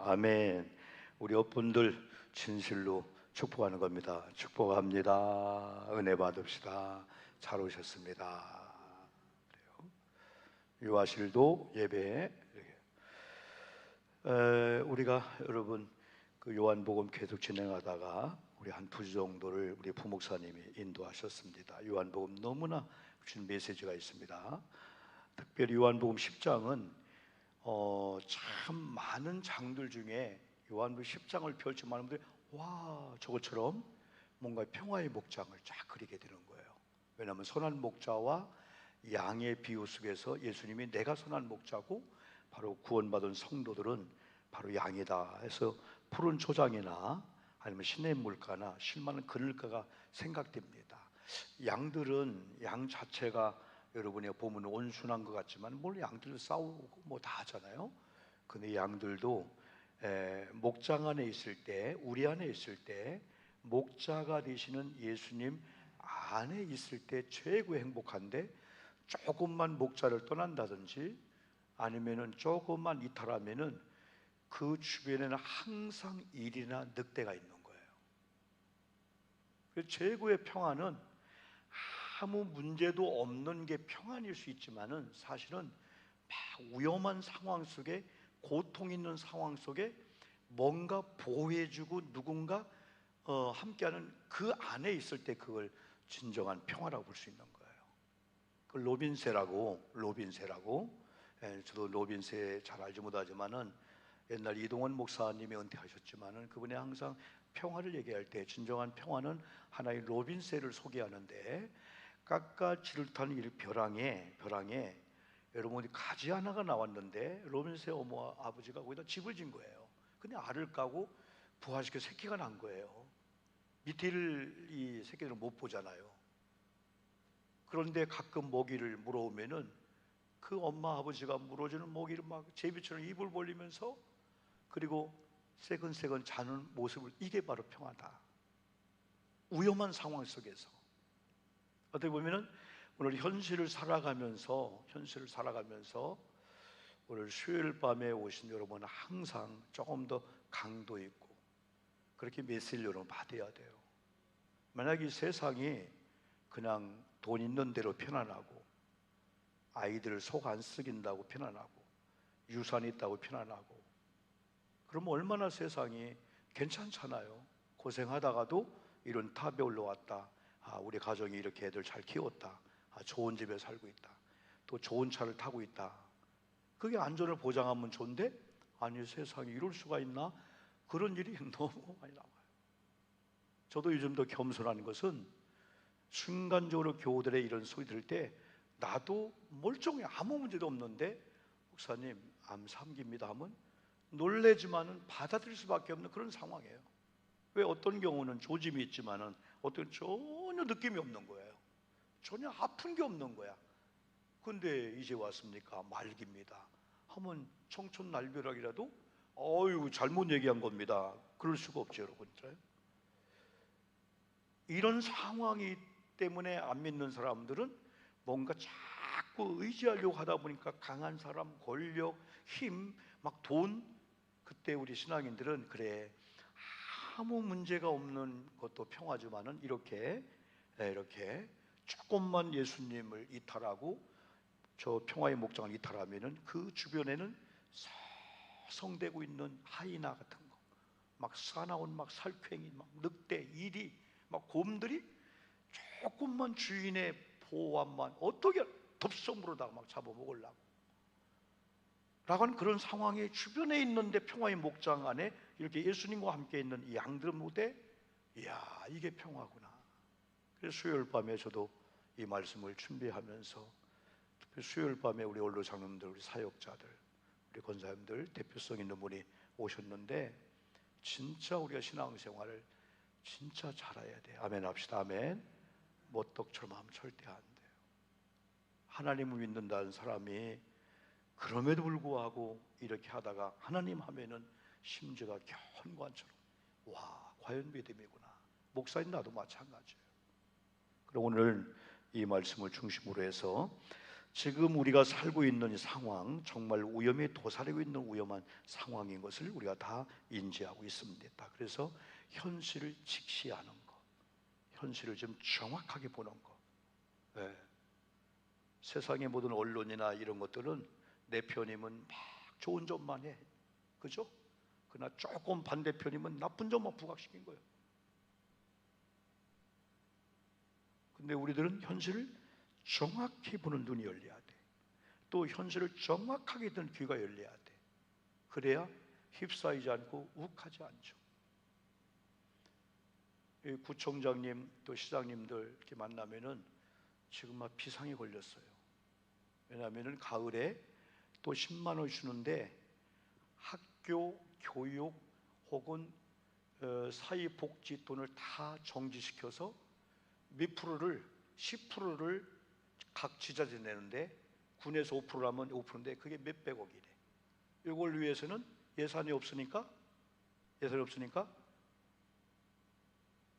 아멘. 우리 업분들 진실로 축복하는 겁니다. 축복합니다. 은혜 받읍시다. 잘 오셨습니다. 그래요. 유아실도 예배. 우리가 여러분 그 요한복음 계속 진행하다가 우리 한 두 주 정도를 우리 부목사님이 인도하셨습니다. 요한복음 너무나 주신 메시지가 있습니다. 특별히 요한복음 10장은 참 많은 장들 중에 요한복음 10장을 펼치면 많은 분들이 와, 저것처럼 뭔가 평화의 목장을 쫙 그리게 되는 거예요. 왜냐하면 선한 목자와 양의 비유 속에서 예수님이 내가 선한 목자고 바로 구원받은 성도들은 바로 양이다 해서 푸른 초장이나 아니면 시냇물가나 쉴만한 그늘가가 생각됩니다. 양들은 양 자체가 여러분이 보면 온순한 것 같지만 뭘 양들도 싸우고 뭐 다 하잖아요. 근데 양들도 목장 안에 있을 때, 우리 안에 있을 때 목자가 되시는 예수님 안에 있을 때 최고 행복한데, 조금만 목자를 떠난다든지 아니면은 조금만 이탈하면은 그 주변에는 항상 일이나 늑대가 있는 거예요. 그래서 최고의 평안은 아무 문제도 없는 게 평안일 수 있지만은 사실은 막 위험한 상황 속에, 고통 있는 상황 속에 뭔가 보호해주고 누군가 함께하는 그 안에 있을 때 그걸 진정한 평화라고 볼 수 있는 거예요. 그 로빈세라고 저도 로빈세 잘 알지 못하지만은 옛날 이동원 목사님이 은퇴하셨지만은 그분이 항상 평화를 얘기할 때 진정한 평화는 하나의 로빈세를 소개하는데, 깎아지를 탄 이 벼랑에 여러분이 가지 하나가 나왔는데 로빈세 어머 아버지가 거기다 집을 진 거예요. 근데 알을 까고 부화시켜 새끼가 난 거예요. 밑에 이 새끼들은 못 보잖아요. 그런데 가끔 먹이를 물어오면은 그 엄마 아버지가 물어주는 먹이를 막 제비처럼 입을 벌리면서 그리고 새근새근 자는 모습을, 이게 바로 평화다. 위험한 상황 속에서 어떻게 보면은 오늘 현실을 살아가면서 오늘 수요일 밤에 오신 여러분은 항상 조금 더 강도 있고 그렇게 메시지를 여러분 받아야 돼요. 만약 이 세상이 그냥 돈 있는 대로 편안하고 아이들 속 안 썩인다고 편안하고 유산 있다고 편안하고 그러면 얼마나 세상이 괜찮잖아요. 고생하다가도 이런 탑에 올라왔다, 우리 가정이 이렇게 애들 잘 키웠다, 좋은 집에 살고 있다, 또 좋은 차를 타고 있다, 그게 안전을 보장하면 좋은데, 아니 세상에 이럴 수가 있나? 그런 일이 너무 많이 나와요. 저도 요즘 더 겸손한 것은 순간적으로 교우들의 이런 소리 들을 때 나도 멀쩡해, 아무 문제도 없는데 목사님 암 3기입니다 하면 놀래지만은 받아들일 수밖에 없는 그런 상황이에요. 왜? 어떤 경우는 조짐이 있지만은 어떤 전혀 느낌이 없는 거예요. 전혀 아픈 게 없는 거야. 근데 이제 왔습니까? 말기입니다 하면 청천날벼락이라도 어유 잘못 얘기한 겁니다. 그럴 수가 없죠, 여러분들. 이런 상황이 때문에 안 믿는 사람들은 뭔가 자꾸 의지하려고 하다 보니까 강한 사람, 권력, 힘, 막 돈. 그때 우리 신앙인들은 그래, 아무 문제가 없는 것도 평화지만은 이렇게 조금만 예수님을 이탈하고 저 평화의 목장을 이탈하면은 그 주변에는 서성대고 있는 하이나 같은 거, 막 사나운 막 살쾡이, 막 늑대, 이리, 막 곰들이 조금만 주인의 보호함만 어떻게 덥석무르다가 막 잡아먹으려고 라고 하는 그런 상황이 주변에 있는데, 평화의 목장 안에 이렇게 예수님과 함께 있는 이 양들 무대, 이야 이게 평화구나. 그래서 수요일 밤에 저도 이 말씀을 준비하면서 수요일 밤에 우리 원로 장로님들, 우리 사역자들, 우리 권사님들 대표성 있는 분이 오셨는데 진짜 우리가 신앙생활을 진짜 잘해야 돼요. 아멘 합시다. 아멘. 모떡처럼 하면 절대 안 돼요. 하나님을 믿는다는 사람이 그럼에도 불구하고 이렇게 하다가 하나님 하면은 심지어가 현관처럼, 와 과연 믿음이구나. 목사님 나도 마찬가지예요. 그럼 오늘 이 말씀을 중심으로 해서 지금 우리가 살고 있는 이 상황, 정말 위험에 도사리고 있는 위험한 상황인 것을 우리가 다 인지하고 있습니다. 그래서 현실을 직시하는 것, 현실을 좀 정확하게 보는 것. 네. 세상의 모든 언론이나 이런 것들은 내 편이면 막 좋은 점만 해, 그죠? 그러나 조금 반대편이면 나쁜 점만 부각시킨 거예요. 근데 우리들은 현실을 정확히 보는 눈이 열려야 돼. 또 현실을 정확하게 듣는 귀가 열려야 돼. 그래야 휩싸이지 않고 욱하지 않죠. 이 구청장님 또 시장님들 이렇게 만나면은 지금 막 비상이 걸렸어요. 왜냐하면은 가을에 또 10만 원 주는데 학교, 교육 혹은 사회복지 돈을 다 정지시켜서 몇 프로를 10%를 각 지자체 내는데 군에서 5%라면 5%인데 그게 몇백억이래. 이걸 위해서는 예산이 없으니까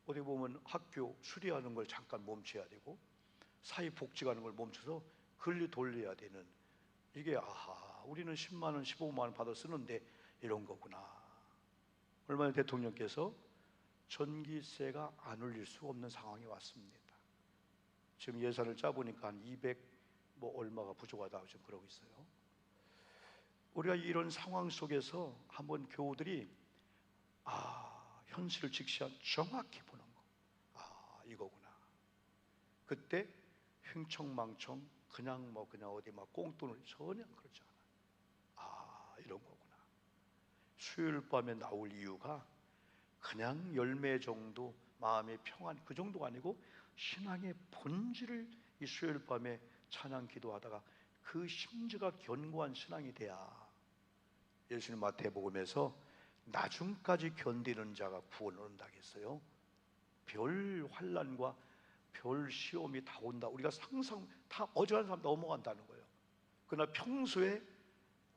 어디 보면 학교 수리하는 걸 잠깐 멈춰야 되고 사회복지 가는 걸 멈춰서 근리 돌려야 되는, 이게 아하, 우리는 10만 원, 15만 원 받아 쓰는데 이런 거구나. 얼마 전 대통령께서 전기세가 안 올릴 수 없는 상황이 왔습니다. 지금 예산을 짜보니까 한 200 뭐 얼마가 부족하다고 지금 그러고 있어요. 우리가 이런 상황 속에서 한번 교우들이 현실을 직시한 정확히 보는 거, 이거구나. 그때 횡청망청 그냥 어디 막 꽁돈을 전혀 그렇지 않아. 이런 거구나. 수요일 밤에 나올 이유가 그냥 열매 정도 마음의 평안 그 정도가 아니고 신앙의 본질을 이 수요일 밤에 찬양 기도하다가 그 심지가 견고한 신앙이 돼야 예수님 마태복음에서 나중까지 견디는 자가 구원을 얻는다고 했어요. 별 환난과 별 시험이 다 온다. 우리가 상상 다 어지간한 사람 넘어간다는 거예요. 그러나 평소에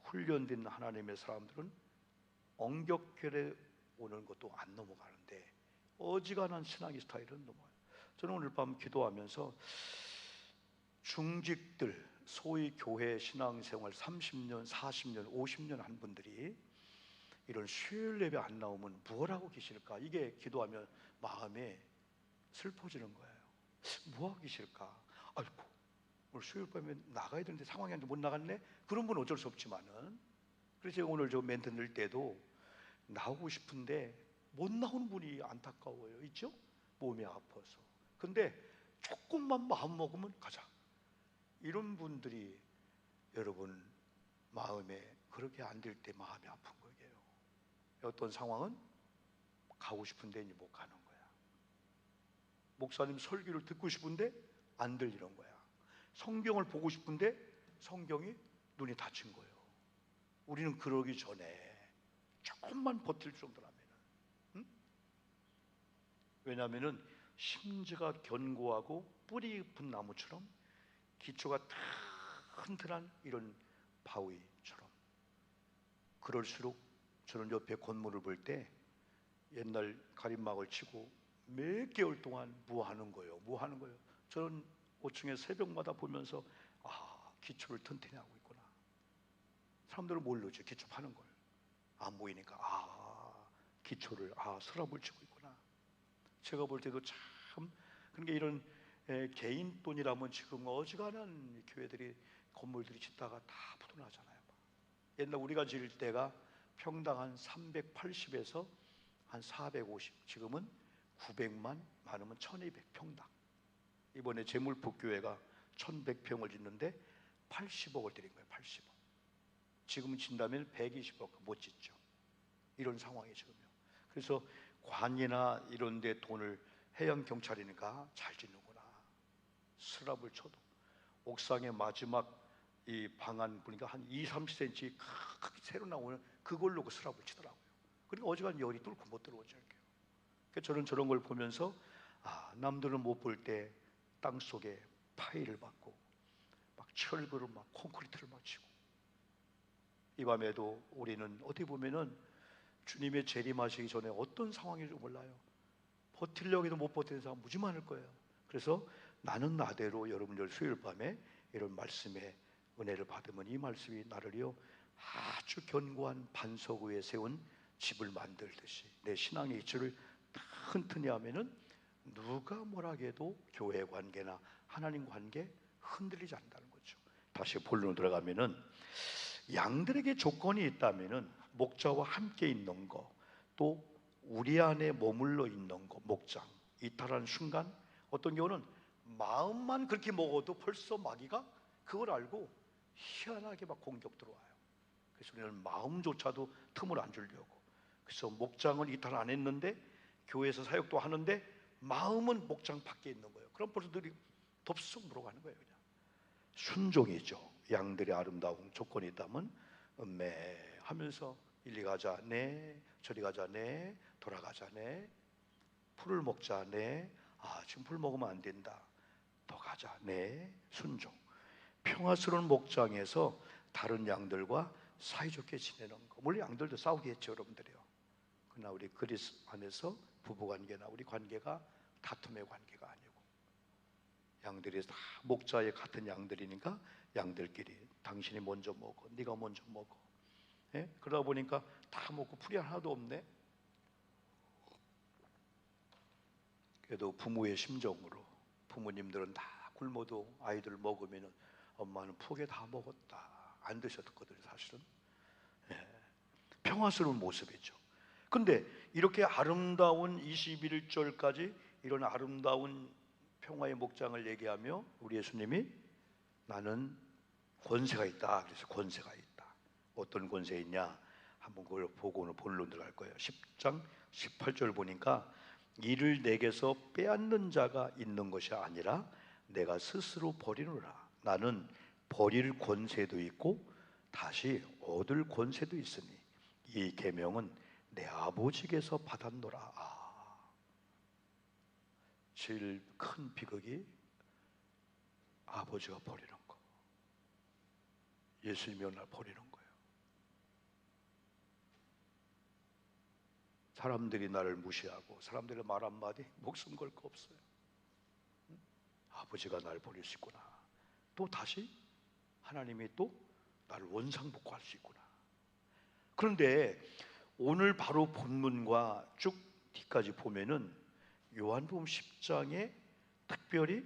훈련된 하나님의 사람들은 엉겹결에 오는 것도 안 넘어가는데 어지간한 신앙의 스타일은 넘어가요. 저는 오늘 밤 기도하면서 중직들, 소위 교회 신앙생활 30년, 40년, 50년 한 분들이 이런 수요일 예배 안 나오면 뭘 하고 계실까? 이게 기도하면 마음에 슬퍼지는 거예요. 뭐 하고 계실까? 아이고, 오늘 수요일 밤에 나가야 되는데 상황이 안 돼 못 나갔네? 그런 분 어쩔 수 없지만은, 그래서 제가 오늘 저 멘트 넣을 때도 나오고 싶은데 못 나오는 분이 안타까워요. 있죠? 몸이 아파서. 근데 조금만 마음 먹으면 가자. 이런 분들이 여러분 마음에 그렇게 안 될 때 마음이 아픈 거예요. 어떤 상황은 가고 싶은데 못 가는 거야. 목사님 설교를 듣고 싶은데 안 들리는 거야. 성경을 보고 싶은데 성경이 눈이 닫힌 거예요. 우리는 그러기 전에 조금만 버틸 정도라면, 응? 왜냐하면은 심지가 견고하고 뿌리 깊은 나무처럼 기초가 튼튼한 이런 바위처럼, 그럴수록 저는 옆에 건물을 볼 때 옛날 가림막을 치고 몇 개월 동안 뭐 하는 거예요? 저는 5층에 새벽마다 보면서 기초를 튼튼히 하고 있구나. 사람들은 모르죠. 기초 파는 걸. 안 보이니까 기초를 서랍을 치고 있구나. 제가 볼 때도 참, 그러니까 이런 개인 돈이라면 지금 어지간한 교회들이 건물들이 짓다가 다 부도나잖아요. 옛날 우리가 지을 때가 평당 한 380에서 한 450, 지금은 900만, 많으면 1200평당. 이번에 재물복교회가 1100평을 짓는데 80억을 드린 거예요. 80억. 지금 진다면 120억 못 짓죠. 이런 상황이 지금요. 그래서 관이나 이런 데 돈을, 해양경찰이니까 잘 짓는구나. 스랍을 쳐도 옥상의 마지막 이 방안 보니까 한 20-30cm 크게 새로 나오는 그걸로 그 스랍을 치더라고요. 그러니까 어지간한 열이 뚫고 못 들어오죠. 그러니까 저는 저런 걸 보면서 남들은 못 볼 때 땅속에 파이를 받고 막 철근을 막 콘크리트를 막 치고, 이 밤에도 우리는 어떻게 보면은 주님의 재림하시기 전에 어떤 상황인지 몰라요. 버틸려고 해도 못 버티는 사람 무지 많을 거예요. 그래서 나는 나대로 여러분들 수요일 밤에 이런 말씀에 은혜를 받으면 이 말씀이 나를요 아주 견고한 반석 위에 세운 집을 만들듯이 내 신앙의 이치를 튼튼히 하면은 누가 뭐라 해도 교회 관계나 하나님 관계 흔들리지 않는다는 거죠. 다시 본론으로 들어가면은 양들에게 조건이 있다면은 목자와 함께 있는 거, 또 우리 안에 머물러 있는 거, 목장 이탈하는 순간 어떤 경우는 마음만 그렇게 먹어도 벌써 마귀가 그걸 알고 희한하게 막 공격 들어와요. 그래서 우리는 마음조차도 틈을 안 주려고. 그래서 목장은 이탈 안 했는데 교회에서 사역도 하는데 마음은 목장 밖에 있는 거예요. 그럼 벌써 들이 덥석 물어가는 거예요. 그냥 순종이죠. 양들의 아름다운 조건이 있다면 매 하면서 이리 가자 네, 저리 가자 네, 돌아가자 네, 풀을 먹자 네, 지금 풀 먹으면 안 된다, 더 가자 네, 순종. 평화스러운 목장에서 다른 양들과 사이좋게 지내는 거. 물론 양들도 싸우겠죠, 여러분들이요. 그러나 우리 그리스도 안에서 부부관계나 우리 관계가 다툼의 관계가 아니고 양들이 다 목자의 같은 양들이니까 양들끼리 당신이 먼저 먹어, 네가 먼저 먹어. 예? 그러다 보니까 다 먹고 풀이 하나도 없네. 그래도 부모의 심정으로 부모님들은 다 굶어도 아이들 먹으면 엄마는 푹에 다 먹었다 안 드셨거든요 사실은. 예. 평화스러운 모습이죠. 근데 이렇게 아름다운 21절까지 이런 아름다운 평화의 목장을 얘기하며 우리 예수님이 나는 권세가 있다. 그래서 권세가 있다. 어떤 권세 있냐? 한번 그걸 보고 오늘 본론 들어갈 거예요. 10장 18절 보니까 이를 내게서 빼앗는 자가 있는 것이 아니라 내가 스스로 버리노라. 나는 버릴 권세도 있고 다시 얻을 권세도 있으니 이 계명은 내 아버지께서 받았노라. 제일 큰 비극이 아버지가 버리는 거. 예수님이 오늘 버리는 거예요. 사람들이 나를 무시하고 사람들의 말 한마디 목숨 걸 거 없어요. 아버지가 나를 버리시구나. 또 다시 하나님이 또 나를 원상복구할 수 있구나. 그런데 오늘 바로 본문과 쭉 뒤까지 보면은 요한복음 10장에 특별히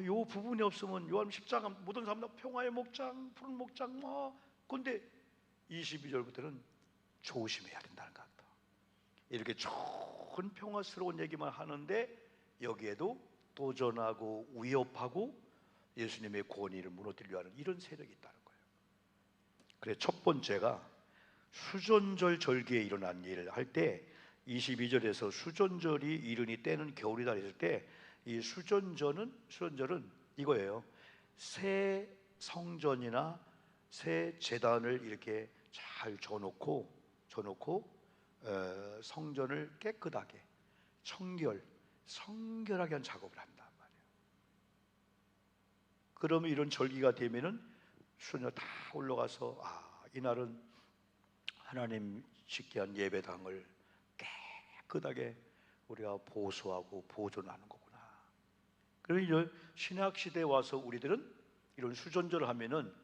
요 부분이 없으면 요한복음 10장 모든 사람들 평화의 목장, 푸른 목장 근데 22절부터는 조심해야 된다는 것 같다. 이렇게 좋은 평화스러운 얘기만 하는데 여기에도 도전하고 위협하고 예수님의 권위를 무너뜨리려 하는 이런 세력이 있다는 거예요. 그래서 첫 번째가 수전절 절기에 일어난 일을 할 때 22절에서 수전절이 이르니 때는 겨울이다 했을 때 이 수전절은 이거예요. 새 성전이나 새 제단을 이렇게 잘 져놓고 성전을 깨끗하게 성결하게 한 작업을 한단 말이에요. 그러면 이런 절기가 되면은 수녀 다 올라가서 이날은 하나님 짓게 한 예배당을 깨끗하게 우리가 보수하고 보존하는 거구나. 그리고 신약 시대에 와서 우리들은 이런 수전절을 하면은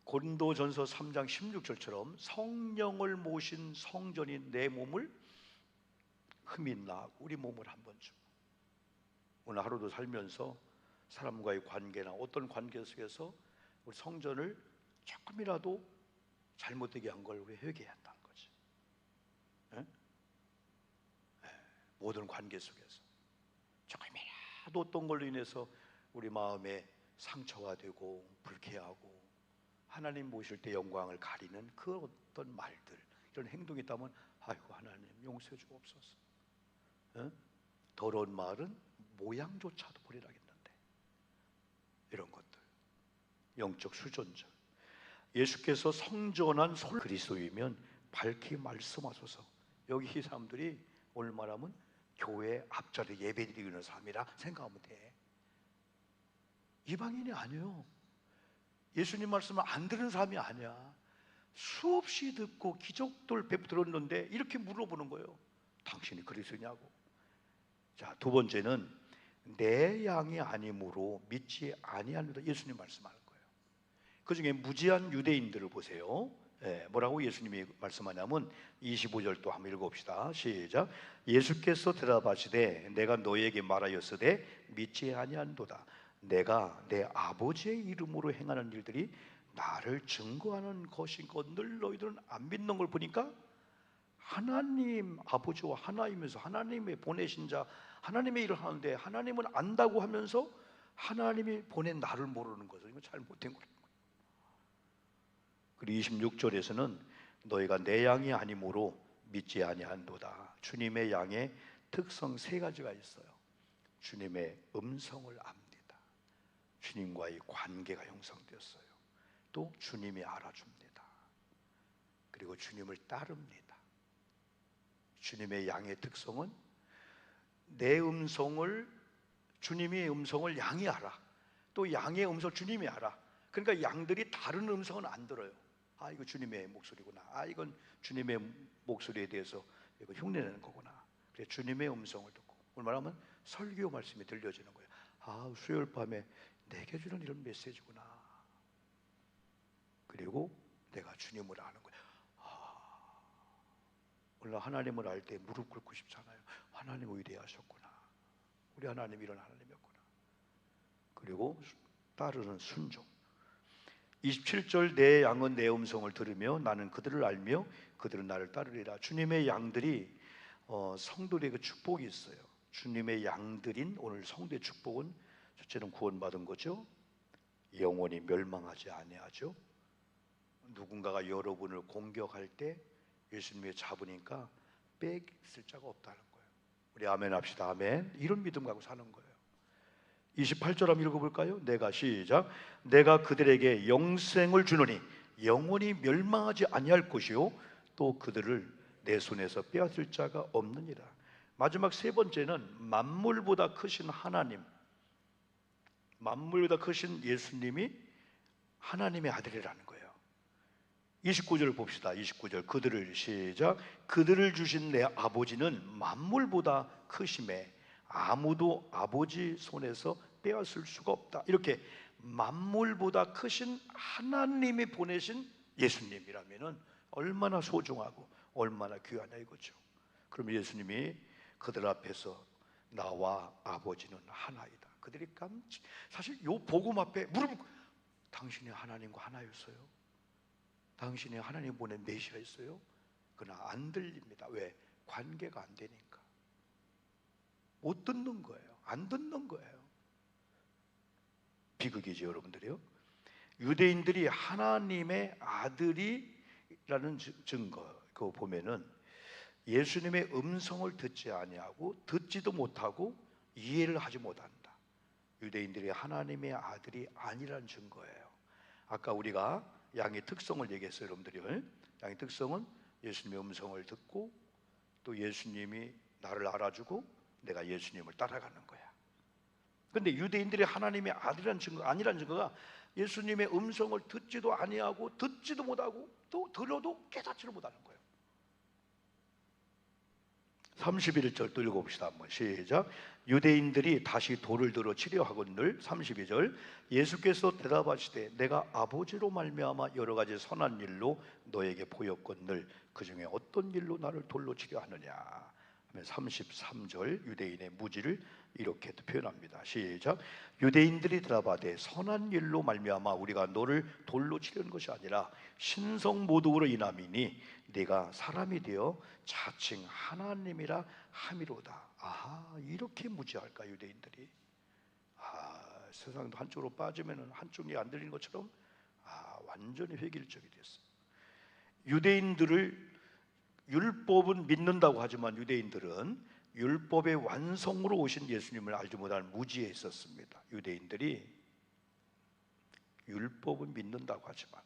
고린도전서 3장 16절처럼 성령을 모신 성전인 내 몸을 흠있나 우리 몸을 한번 좀 오늘 하루도 살면서 사람과의 관계나 어떤 관계 속에서 우리 성전을 조금이라도 잘못되게 한 걸 우리 회개해야 한다는 거지. 네? 모든 관계 속에서 조금이라도 어떤 걸로 인해서 우리 마음에 상처가 되고 불쾌하고 하나님 모실 때 영광을 가리는 그 어떤 말들 이런 행동이 있다면 아이고 하나님 용서해 주옵소서. 더러운 말은 모양조차도 버리라겠는데 이런 것들 영적 수전절. 예수께서 성전한 그리스도이면 밝히 말씀하소서. 여기 이 사람들이 오늘 말하면 교회 앞자리 예배드리는 사람이라 생각하면 돼. 이방인이 아니에요. 예수님 말씀을 안 들은 사람이 아니야. 수없이 듣고 기적들 들었는데 이렇게 물어보는 거예요. 당신이 그리스도냐고. 자, 두 번째는 내 양이 아니므로 믿지 아니하노라. 예수님 말씀하는 거예요. 그 중에 무지한 유대인들을 보세요. 뭐라고 예수님이 말씀하냐면 25절 또 한번 읽어봅시다. 시작. 예수께서 대답하시되 내가 너에게 말하였으되 믿지 아니한도다. 내가 내 아버지의 이름으로 행하는 일들이 나를 증거하는 것인 것을 너희들은 안 믿는 걸 보니까 하나님 아버지와 하나이면서 하나님의 보내신 자 하나님의 일을 하는데 하나님은 안다고 하면서 하나님이 보낸 나를 모르는 거죠. 이거 잘못된 거예요. 그리고 26절에서는 너희가 내 양이 아니므로 믿지 아니한도다. 주님의 양의 특성 세 가지가 있어요. 주님의 음성을 압니다. 주님과의 관계가 형성되었어요. 또 주님이 알아줍니다. 그리고 주님을 따릅니다. 주님의 양의 특성은 내 음성을 주님의 음성을 양이 알아. 또 양의 음성을 주님이 알아. 그러니까 양들이 다른 음성은 안 들어요. 아, 이거 주님의 목소리구나. 아, 이건 주님의 목소리에 대해서 이거 흉내내는 거구나. 그래, 주님의 음성을 듣고 얼마나 하면 설교 말씀이 들려지는 거예요. 아, 수요일 밤에 내게 주는 이런 메시지구나. 그리고 내가 주님을 아는 거예요. 오늘 하나님을 알 때 무릎 꿇고 싶잖아요. 하나님 위대하셨구나. 우리 하나님 이런 하나님이었구나. 그리고 따르는 순종. 27절 내 양은 내 음성을 들으며 나는 그들을 알며 그들은 나를 따르리라. 주님의 양들이 성도들에게 축복이 있어요. 주님의 양들인 오늘 성도의 축복은 첫째는 구원받은 거죠. 영원히 멸망하지 아니하죠. 누군가가 여러분을 공격할 때 예수님이 잡으니까 뺏을 자가 없다는 거예요. 우리 아멘 합시다. 아멘. 이런 믿음 갖고 사는 거예요. 28절 한번 읽어볼까요? 내가 시작. 내가 그들에게 영생을 주노니 영원히 멸망하지 아니할 것이요 또 그들을 내 손에서 빼앗을 자가 없느니라. 마지막 세 번째는 만물보다 크신 하나님, 만물보다 크신 예수님이 하나님의 아들이라는 거예요. 29절을 봅시다. 29절 그들을 시작. 그들을 주신 내 아버지는 만물보다 크심에 아무도 아버지 손에서 빼앗을 수가 없다. 이렇게 만물보다 크신 하나님이 보내신 예수님이라면 얼마나 소중하고 얼마나 귀하냐 이거죠. 그럼 예수님이 그들 앞에서 나와 아버지는 하나이다. 그들이 사실 요 복음 앞에 무릎 꿇고 당신이 하나님과 하나였어요. 당신이 하나님 보낸 메시아였어요. 그러나 안 들립니다. 왜? 관계가 안 되니까. 못 듣는 거예요. 안 듣는 거예요. 비극이죠, 여러분들이요. 유대인들이 하나님의 아들이라는 증거 그거 보면은 예수님의 음성을 듣지 아니하고 듣지도 못하고 이해를 하지 못한다. 유대인들이 하나님의 아들이 아니라는 증거예요. 아까 우리가 양의 특성을 얘기했어요, 여러분들이요. 양의 특성은 예수님의 음성을 듣고 또 예수님이 나를 알아주고 내가 예수님을 따라가는 거야. 근데 유대인들이 하나님의 아들이라는 증거 아니라는 증거가 예수님의 음성을 듣지도 아니하고 듣지도 못하고 또 들어도 깨닫지를 못하는 거예요. 31절 또 읽어봅시다. 한번 시작. 유대인들이 다시 돌을 들어 치려 하거늘 32절 예수께서 대답하시되 내가 아버지로 말미암아 여러 가지 선한 일로 너에게 보였거늘 그 중에 어떤 일로 나를 돌로 치려 하느냐. 33절 유대인의 무지를 이렇게 표현합니다. 시작. 유대인들이 대답하되 선한 일로 말미암아 우리가 너를 돌로 치려는 것이 아니라 신성 모독으로 인함이니 네가 사람이 되어 자칭 하나님이라 함이로다. 아하, 이렇게 무지할까 유대인들이. 세상도 한쪽으로 빠지면 한쪽이 안 들리는 것처럼 완전히 획일적이 됐어요. 유대인들을 율법은 믿는다고 하지만 유대인들은 율법의 완성으로 오신 예수님을 알지 못하는 무지에 있었습니다. 유대인들이 율법은 믿는다고 하지만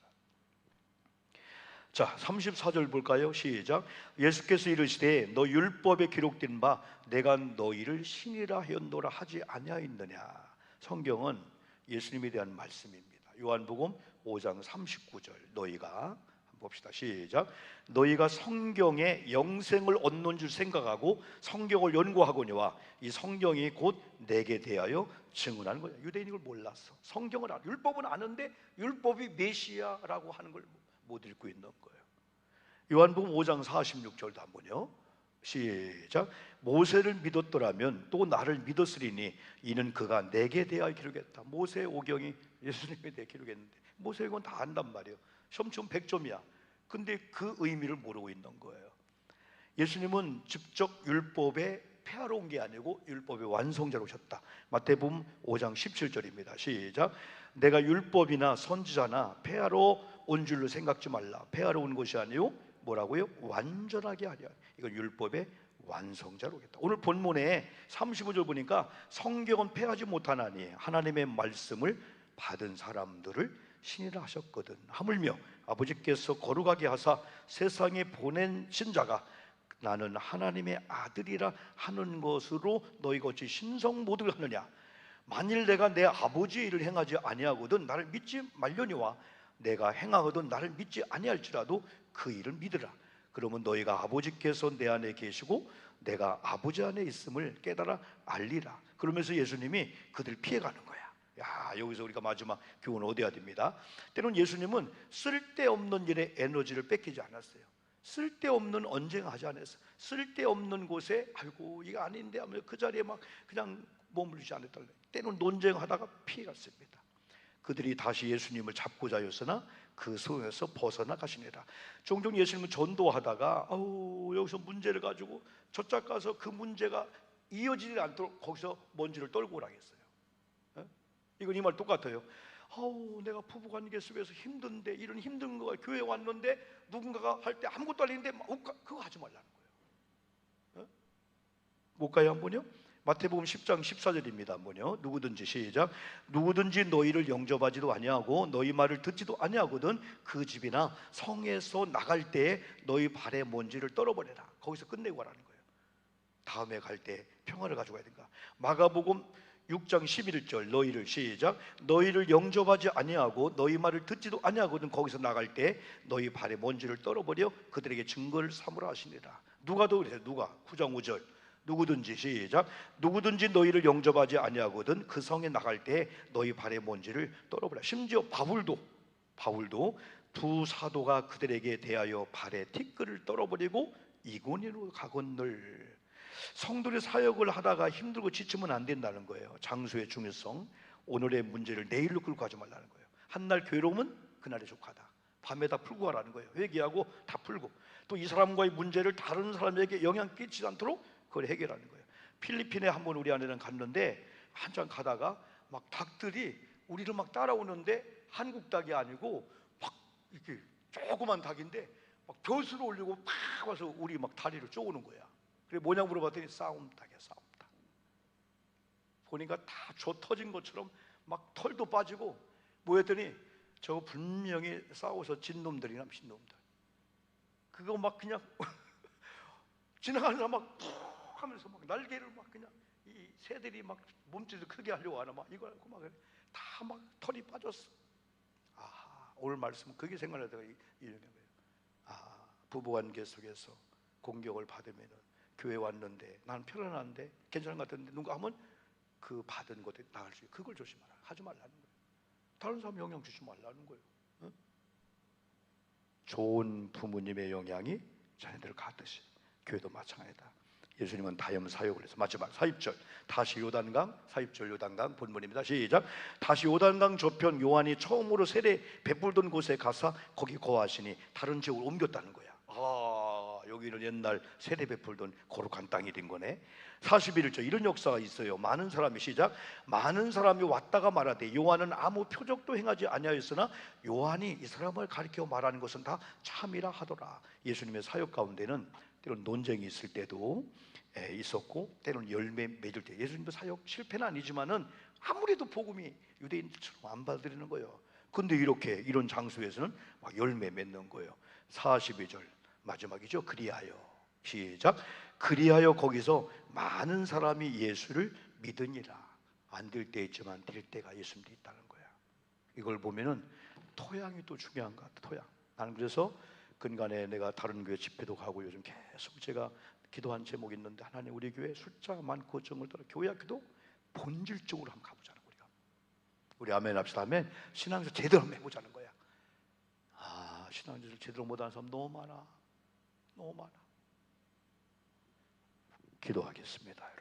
자 34절 볼까요? 시작. 예수께서 이르시되 너 율법에 기록된 바 내가 너희를 신이라 하였노라 하지 아니하였느냐. 성경은 예수님에 대한 말씀입니다. 요한복음 5장 39절 너희가 봅시다. 시작. 너희가 성경에 영생을 얻는 줄 생각하고 성경을 연구하거니와 이 성경이 곧 내게 대하여 증언하는 거예요. 유대인이 이걸 몰랐어. 성경을 알아. 율법은 아는데 율법이 메시아라고 하는 걸 못 읽고 있는 거예요. 요한복음 5장 46절도 한번요. 시작. 모세를 믿었더라면 또 나를 믿었으리니 이는 그가 내게 대하여 기록했다. 모세의 오경이 예수님에 대해 기록했는데 모세 이건 다 안단 말이에요. 시험 100점이야. 근데 그 의미를 모르고 있는 거예요. 예수님은 직접 율법에 폐하러 온 게 아니고 율법의 완성자로 오셨다. 마태복음 5장 17절입니다. 시작. 내가 율법이나 선지자나 폐하러 온 줄로 생각지 말라. 폐하러 온 것이 아니요 뭐라고요? 완전하게 하랴. 이건 율법의 완성자로 오겠다. 오늘 본문에 35절 보니까 성경은 폐하지 못하나니 하나님의 말씀을 받은 사람들을 신이라 하셨거든. 하물며 아버지께서 거룩하게 하사 세상에 보내신 자가 나는 하나님의 아들이라 하는 것으로 너희가 어찌 신성 모독을 하느냐. 만일 내가 내 아버지의 일을 행하지 아니하거든 나를 믿지 말려니와 내가 행하거든 나를 믿지 아니할지라도 그 일을 믿으라. 그러면 너희가 아버지께서 내 안에 계시고 내가 아버지 안에 있음을 깨달아 알리라. 그러면서 예수님이 그들 피해가는 거야. 야, 여기서 우리가 마지막 교훈을 얻어야 됩니다. 때로는 예수님은 쓸데없는 일에 에너지를 뺏기지 않았어요. 쓸데없는 언쟁하지 않았어요. 쓸데없는 곳에 아이고 이거 아닌데 하면 그 자리에 막 그냥 머물지 않았다. 때로는 논쟁하다가 피해갔습니다. 그들이 다시 예수님을 잡고자 하였으나 그 소용에서 벗어나 가시니라. 종종 예수님은 전도하다가 여기서 문제를 가지고 저쪽 가서 그 문제가 이어지지 않도록 거기서 먼지를 떨고 오라 했어요. 이건 이 말 똑같아요. 내가 부부관계 속에서 힘든데 이런 힘든 거가 교회에 왔는데 누군가가 할 때 아무것도 아닌데 그거 하지 말라는 거예요. 못 가요 한번요? 마태복음 10장 14절입니다. 한번요. 누구든지 시작. 누구든지 너희를 영접하지도 아니하고 너희 말을 듣지도 아니하거든 그 집이나 성에서 나갈 때에 너희 발에 먼지를 떨어버려라. 거기서 끝내고 가라는 거예요. 다음에 갈 때 평화를 가지고 가야 된다. 마가복음 6장 11절 너희를 시작. 너희를 영접하지 아니하고 너희 말을 듣지도 아니하거든 거기서 나갈 때 너희 발에 먼지를 떨어버려 그들에게 증거를 삼으라 하시니라. 누가도 그래요. 누가 9장 5절 누구든지 시작. 누구든지 너희를 영접하지 아니하거든 그 성에 나갈 때 너희 발에 먼지를 떨어버려. 심지어 바울도 두 사도가 그들에게 대하여 발에 티끌을 떨어버리고 이고니로 가건늘. 성도의 사역을 하다가 힘들고 지치면 안 된다는 거예요. 장소의 중요성, 오늘의 문제를 내일로 끌고 가지 말라는 거예요. 한날 괴로움은 그날에 족하다. 밤에 다 풀고 가라는 거예요. 회개하고 다 풀고 또 이 사람과의 문제를 다른 사람에게 영향 끼치지 않도록 그걸 해결하는 거예요. 필리핀에 한번 우리 아내랑 갔는데 한참 가다가 막 닭들이 우리를 막 따라오는데 한국 닭이 아니고 막 이렇게 조그만 닭인데 막 벼슬을 올리고 막 와서 우리 막 다리를 쪼우는 거야. 그래 뭐냐고 물어봤더니 싸움닭이야. 싸움닭. 보니까 다 조 터진 것처럼 막 털도 빠지고 뭐였더니 저거 분명히 싸워서 진 놈들이나 진 놈들. 그거 막 그냥 지나가는 사람 막 푹 하면서 막 날개를 막 그냥 이 새들이 막 몸짓을 크게 하려고 하나 막 이거 막 다 막 털이 빠졌어. 오늘 말씀은 그게 생각나다가 이런 거예요. 부부관계 속에서 공격을 받으면 교회 왔는데 난 편안한데 괜찮은 것 같은데 누가 하면 그 받은 것에 나갈 수 있어요. 그걸 조심하라. 하지 말라는 거예요. 다른 사람 영향 주지 말라는 거예요. 좋은 부모님의 영향이 자녀들 가듯이 교회도 마찬가지다. 예수님은 다염 사역을 해서 마지막 40절 다시 요단강 40절 요단강 본문입니다. 시작. 다시 요단강 저편 요한이 처음으로 세례 베풀던 곳에 가서 거기 거하시니 다른 지역으로 옮겼다는 거야. 여기는 옛날 세례 베풀던 거룩한 땅이 된 거네. 41절 이런 역사가 있어요. 많은 사람이 시작. 많은 사람이 왔다가 말하되 요한은 아무 표적도 행하지 아니하였으나 요한이 이 사람을 가리켜 말하는 것은 다 참이라 하더라. 예수님의 사역 가운데는 때로는 논쟁이 있을 때도 있었고 때로는 열매 맺을 때 예수님도 사역 실패는 아니지만은 아무래도 복음이 유대인들처럼 안 받아들이는 거예요. 근데 이런 장소에서는 막 열매 맺는 거예요. 42절 마지막이죠. 그리하여 시작. 그리하여 거기서 많은 사람이 예수를 믿으니라. 안 될 때 있지만 될 때가 예수님도 있다는 거야. 이걸 보면은 토양이 또 중요한 것 같아. 토양. 나는 그래서 근간에 내가 다른 교회 집회도 가고 요즘 계속 제가 기도한 제목이 있는데, 하나님 우리 교회 숫자가 많고 정을 따라 교회 학교도 본질적으로 한번 가보자는 거야. 우리 아멘 합시다. 아멘. 신앙생활 제대로 한번 해보자는 거야. 신앙생활 제대로 못하는 사람 너무 많아. 너무 많아. 기도하겠습니다, 여러분.